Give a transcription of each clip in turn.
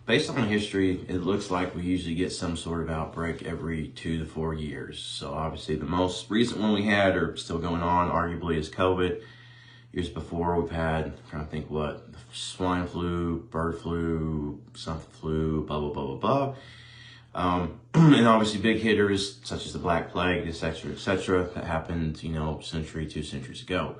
Based on history, it looks like we usually get some sort of outbreak every 2 to 4 years. So obviously the most recent one we had or still going on arguably is COVID. Years before we've had, I'm trying to think what, swine flu, bird flu, something flu, blah, blah, blah, blah, blah. And obviously big hitters such as the Black Plague, et cetera, that happened, century, 2 centuries ago.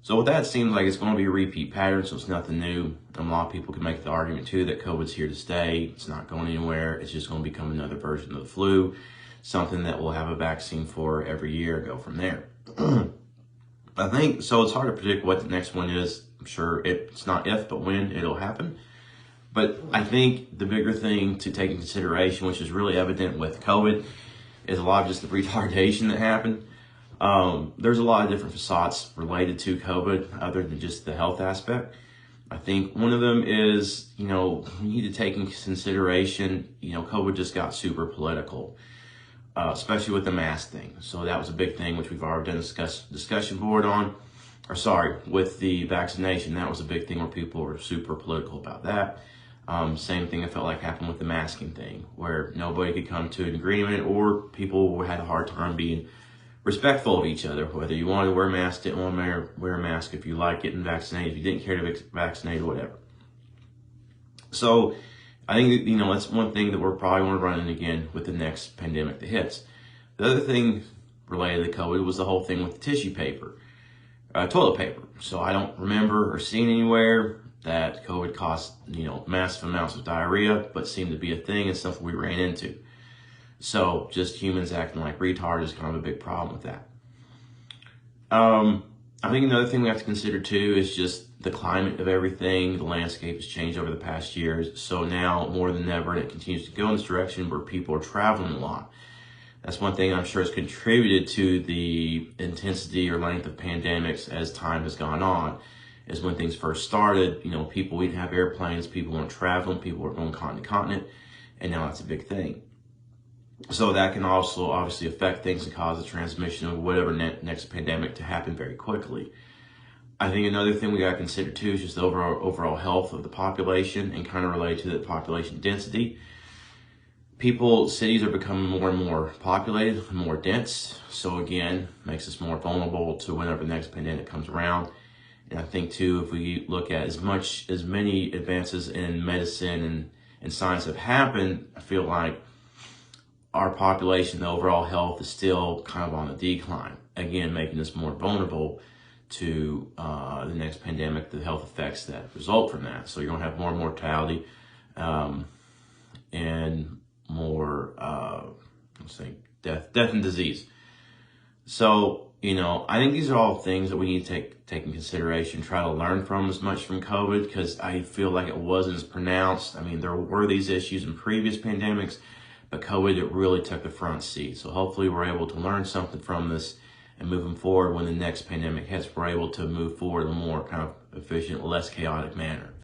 So with that, it seems like it's going to be a repeat pattern, so it's nothing new. A lot of people can make the argument too that COVID's here to stay. It's not going anywhere. It's just going to become another version of the flu, something that we'll have a vaccine for every year, go from there. I think, so it's hard to predict what the next one is. I'm sure it's not if, but when it'll happen. But I think the bigger thing to take into consideration, which is really evident with COVID, is a lot of just the retardation that happened. There's a lot of different facades related to COVID other than just the health aspect. I think one of them is, we need to take into consideration, COVID just got super political, especially with the mask thing. So that was a big thing, which we've already done a discussion board on, with the vaccination. That was a big thing where people were super political about that. Same thing I felt like happened with the masking thing, where nobody could come to an agreement or people had a hard time being respectful of each other, whether you wanted to wear a mask, didn't want to wear a mask, if you like getting vaccinated, if you didn't care to vaccinate, or whatever. So I think, that's one thing that we're probably going to run into again with the next pandemic that hits. The other thing related to COVID was the whole thing with the tissue paper, toilet paper. So I don't remember or seen anywhere that COVID caused, massive amounts of diarrhea, but seemed to be a thing and stuff we ran into. So just humans acting like retards is kind of a big problem with that. I think another thing we have to consider too is just the climate of everything. The landscape has changed over the past years. So now more than ever, and it continues to go in this direction where people are traveling a lot. That's one thing I'm sure has contributed to the intensity or length of pandemics as time has gone on. Is when things first started, people, we didn't have airplanes, people weren't traveling, people were going continent to continent, and now that's a big thing. So that can also obviously affect things and cause the transmission of whatever next pandemic to happen very quickly. I think another thing we got to consider too is just the overall health of the population and kind of related to the population density. Cities are becoming more and more populated, more dense. So again, makes us more vulnerable to whenever the next pandemic comes around. And I think too, if we look at as many advances in medicine and science have happened, I feel like our population, the overall health is still kind of on the decline. Again, making us more vulnerable to the next pandemic, the health effects that result from that. So you're going to have more mortality and more, death and disease. So, I think these are all things that we need to take in consideration, try to learn from as much from COVID, because I feel like it wasn't as pronounced. I mean, there were these issues in previous pandemics, but COVID, it really took the front seat. So hopefully we're able to learn something from this and moving forward when the next pandemic hits, we're able to move forward in a more kind of efficient, less chaotic manner.